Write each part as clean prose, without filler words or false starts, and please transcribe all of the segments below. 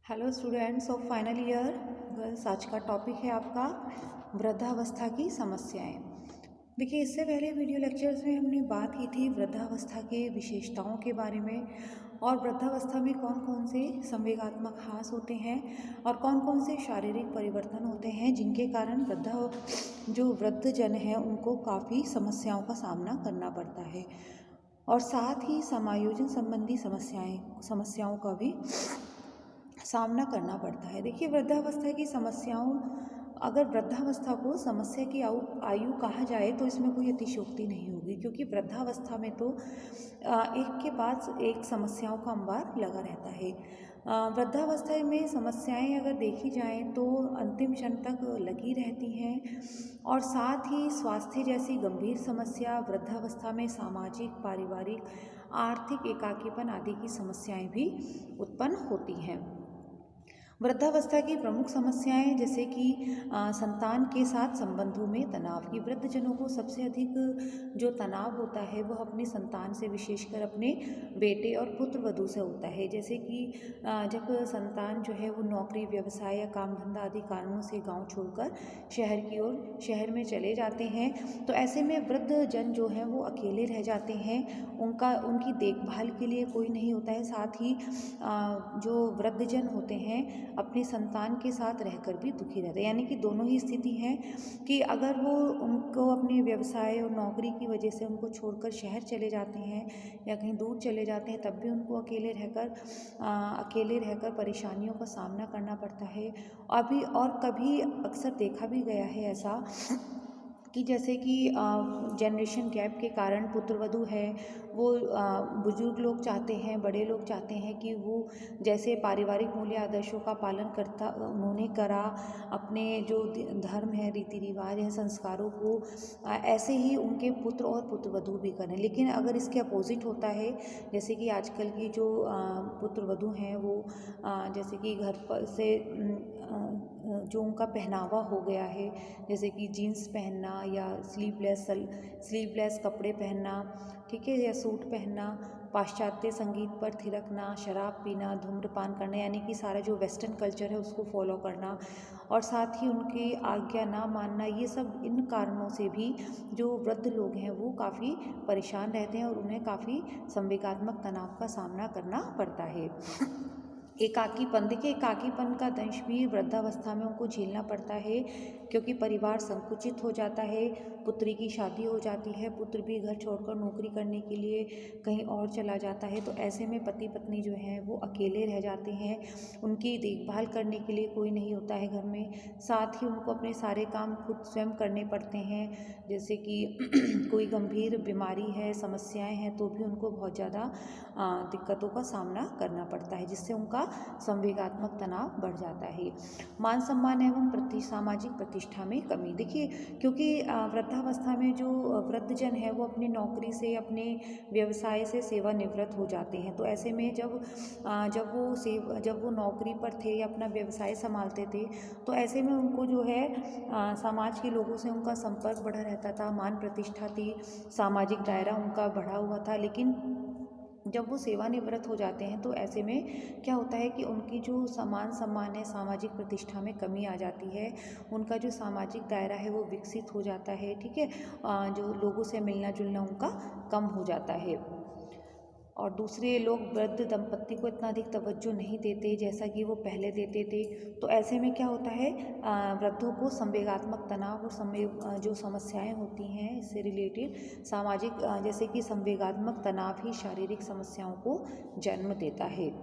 Hello students of final year girls. आज का topic है आपका वृद्धावस्था की समस्याएं। देखिए, इससे पहले वीडियो लेक्चर्स में हमने बात की थी वृद्धावस्था के विशेषताओं के बारे में और वृद्धावस्था में कौन कौन से संवेगात्मक ह्रास होते हैं और कौन कौन से शारीरिक परिवर्तन होते हैं जिनके कारण जो वृद्धजन है उनको काफ़ी समस्याओं का सामना करना पड़ता है और साथ ही समायोजन संबंधी समस्याओं का भी सामना करना पड़ता है। देखिए, वृद्धावस्था की समस्याओं, अगर वृद्धावस्था को समस्या की आयु कहा जाए तो इसमें कोई अतिशयोक्ति नहीं होगी, क्योंकि वृद्धावस्था में तो एक के बाद एक समस्याओं का अंबार लगा रहता है। वृद्धावस्था में समस्याएं अगर देखी जाएं तो अंतिम क्षण तक लगी रहती हैं और साथ ही स्वास्थ्य जैसी गंभीर समस्या, वृद्धावस्था में सामाजिक, पारिवारिक, आर्थिक एकाकीपन आदि की समस्याएं भी उत्पन्न होती हैं। वृद्धावस्था की प्रमुख समस्याएं जैसे कि संतान के साथ संबंधों में तनाव की। वृद्धजनों को सबसे अधिक जो तनाव होता है वह अपने संतान से, विशेषकर अपने बेटे और पुत्र वधू से होता है। जैसे कि जब संतान जो है वो नौकरी, व्यवसाय या काम धंधा आदि कारणों से गांव छोड़कर शहर में चले जाते हैं, तो ऐसे में वृद्धजन जो है वो अकेले रह जाते हैं। उनकी देखभाल के लिए कोई नहीं होता है। साथ ही जो वृद्धजन होते हैं अपने संतान के साथ रहकर भी दुखी रहते हैं, यानी कि दोनों ही स्थिति है कि अगर वो उनको अपने व्यवसाय और नौकरी की वजह से उनको छोड़कर शहर चले जाते हैं या कहीं दूर चले जाते हैं, तब भी उनको अकेले रहकर परेशानियों का सामना करना पड़ता है। और कभी अक्सर देखा भी गया है ऐसा कि जैसे कि जनरेशन गैप के कारण पुत्र वधू है वो बुजुर्ग लोग चाहते हैं, बड़े लोग चाहते हैं कि वो जैसे पारिवारिक मूल्य आदर्शों का पालन उन्होंने करा, अपने जो धर्म है, रीति रिवाज है, संस्कारों को ऐसे ही उनके पुत्र और पुत्र वधू भी करें। लेकिन अगर इसके अपोजिट होता है, जैसे कि आजकल की जो पुत्र वधू हैं वो जैसे कि घर पर से जो उनका पहनावा हो गया है, जैसे कि जीन्स पहनना या स्लीवलेस कपड़े पहनना, ठीक है, या सूट पहनना, पाश्चात्य संगीत पर थिरकना, शराब पीना, धूम्रपान करना, यानी कि सारा जो वेस्टर्न कल्चर है उसको फॉलो करना और साथ ही उनकी आज्ञा ना मानना, ये सब इन कारणों से भी जो वृद्ध लोग हैं वो काफ़ी परेशान रहते हैं और उन्हें काफ़ी संवेगात्मक तनाव का सामना करना पड़ता है। एकाकीपन, देखिए एकाकीपन का दंश भी वृद्धावस्था में उनको झेलना पड़ता है, क्योंकि परिवार संकुचित हो जाता है, पुत्री की शादी हो जाती है, पुत्र भी घर छोड़कर नौकरी करने के लिए कहीं और चला जाता है, तो ऐसे में पति पत्नी जो हैं वो अकेले रह जाते हैं। उनकी देखभाल करने के लिए कोई नहीं होता है घर में। साथ ही उनको अपने सारे काम खुद स्वयं करने पड़ते हैं, जैसे कि कोई गंभीर बीमारी है, समस्याएं हैं, तो भी उनको बहुत ज़्यादा दिक्कतों का सामना करना पड़ता है, जिससे उनका संवेगात्मक तनाव बढ़ जाता है। मान सम्मान एवं सामाजिक प्रतिष्ठा में कमी। देखिए, क्योंकि वृद्धावस्था में जो वृद्धजन है वो अपनी नौकरी से, अपने व्यवसाय से सेवानिवृत्त हो जाते हैं, तो ऐसे में जब वो नौकरी पर थे या अपना व्यवसाय संभालते थे, तो ऐसे में उनको जो है समाज के लोगों से उनका संपर्क बढ़ा रहता था, मान प्रतिष्ठा थी, सामाजिक दायरा उनका बढ़ा हुआ था। लेकिन जब वो सेवानिवृत्त हो जाते हैं तो ऐसे में क्या होता है कि उनकी जो सम्मान है, सामाजिक प्रतिष्ठा में कमी आ जाती है, उनका जो सामाजिक दायरा है वो विकसित हो जाता है, ठीक है, जो लोगों से मिलना जुलना उनका कम हो जाता है और दूसरे लोग वृद्ध दंपत्ति को इतना अधिक तवज्जो नहीं देते जैसा कि वो पहले देते थे। तो ऐसे में क्या होता है, वृद्धों को संवेगात्मक तनाव और जो समस्याएं होती हैं इससे रिलेटेड सामाजिक, जैसे कि संवेगात्मक तनाव ही शारीरिक समस्याओं को जन्म देता है।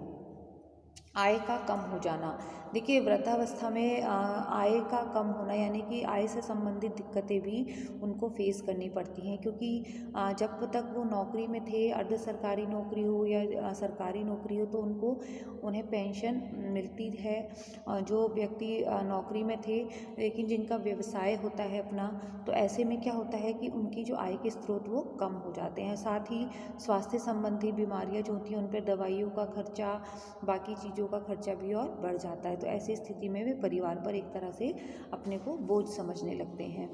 आय का कम हो जाना। देखिए, वृद्धावस्था में आय का कम होना, यानी कि आय से संबंधित दिक्कतें भी उनको फेस करनी पड़ती हैं, क्योंकि जब तक वो नौकरी में थे, अर्ध सरकारी नौकरी हो या सरकारी नौकरी हो, तो उन्हें पेंशन मिलती है। जो व्यक्ति नौकरी में थे लेकिन जिनका व्यवसाय होता है अपना, तो ऐसे में क्या होता है कि उनकी जो आय के स्रोत वो कम हो जाते हैं। साथ ही स्वास्थ्य संबंधी बीमारियां जो होती हैं उन पर दवाइयों का खर्चा, बाकी चीज़ों का खर्चा भी और बढ़ जाता है। तो ऐसी स्थिति में वे परिवार पर एक तरह से अपने को बोझ समझने लगते हैं।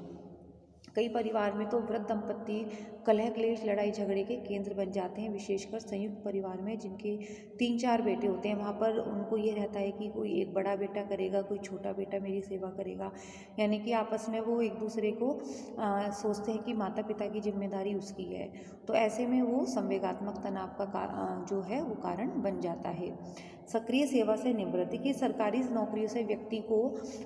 कई परिवार में तो वृद्ध दंपत्ति कलह क्लेश लड़ाई झगड़े के केंद्र बन जाते हैं। विशेषकर संयुक्त परिवार में जिनके 3-4 बेटे होते हैं, वहाँ पर उनको ये रहता है कि कोई एक बड़ा बेटा करेगा, कोई छोटा बेटा मेरी सेवा करेगा। यानी कि आपस में वो एक दूसरे को सोचते हैं कि माता पिता की जिम्मेदारी उसकी है। तो ऐसे में वो संवेगात्मक तनाव का जो है वो कारण बन जाता है। सक्रिय सेवा से निवृत्ति की सरकारी नौकरियों से व्यक्ति को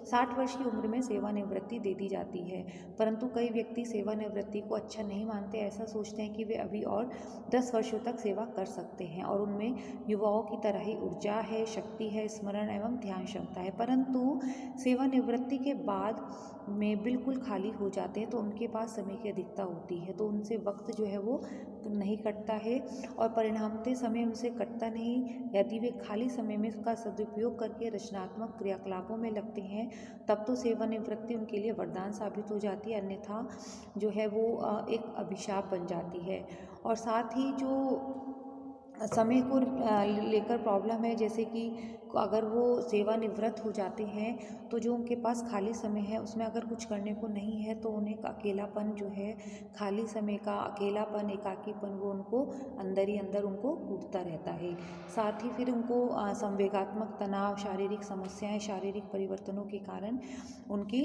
60 वर्ष की उम्र में सेवानिवृत्ति दे दी जाती है, परंतु कई व्यक्ति सेवानिवृत्ति को अच्छा नहीं मानते। ऐसा सोचते हैं कि वे अभी और 10 वर्षों तक सेवा कर सकते हैं और उनमें युवाओं की तरह ही ऊर्जा है, शक्ति है, स्मरण एवं ध्यान क्षमता है। परंतु सेवानिवृत्ति के बाद में बिल्कुल खाली हो जाते हैं तो उनके पास समय की अधिकता होती है, तो उनसे वक्त जो है वो नहीं कटता है और परिणामतः समय उनसे कटता नहीं। यदि वे खाली समय में उसका सदुपयोग करके रचनात्मक क्रियाकलापों में लगते हैं तब तो सेवानिवृत्ति उनके लिए वरदान साबित हो जाती है, अन्यथा जो है वो एक अभिशाप बन जाती है। और साथ ही जो समय को लेकर प्रॉब्लम है, जैसे कि अगर वो सेवानिवृत्त हो जाते हैं तो जो उनके पास खाली समय है उसमें अगर कुछ करने को नहीं है तो उन्हें अकेलापन जो है, खाली समय का अकेलापन, एकाकीपन वो उनको अंदर ही अंदर उनको कूटता रहता है। साथ ही फिर उनको संवेगात्मक तनाव, शारीरिक समस्याएं, शारीरिक परिवर्तनों के कारण उनकी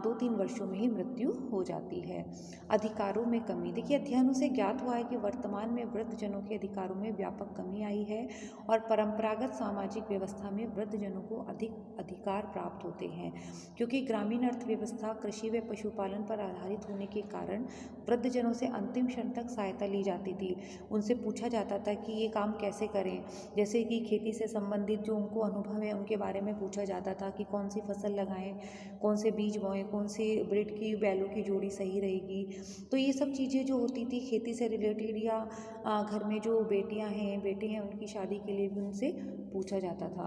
2-3 वर्षों में ही मृत्यु हो जाती है। अधिकारों में कमी, देखिए अध्ययनों से ज्ञात हुआ है कि वर्तमान में वृद्धजनों के अधिकारों में व्यापक कमी आई है और परंपरागत सामाजिक व्यवस्था में वृद्धजनों को अधिक अधिकार प्राप्त होते हैं, क्योंकि ग्रामीण अर्थव्यवस्था कृषि व पशुपालन पर आधारित होने के कारण वृद्धजनों से अंतिम क्षण तक सहायता ली जाती थी। उनसे पूछा जाता था कि ये काम कैसे करें, जैसे कि खेती से संबंधित जो उनको अनुभव है उनके बारे में पूछा जाता था कि कौन सी फसल लगाएं, कौन से बीज बोएं, कौन सी ब्रीड की बैलों की जोड़ी सही रहेगी। तो ये सब चीज़ें जो होती थी खेती से रिलेटेड, या घर में जो बेटियां हैं बेटे हैं उनकी शादी के लिए भी उनसे पूछा जाता था।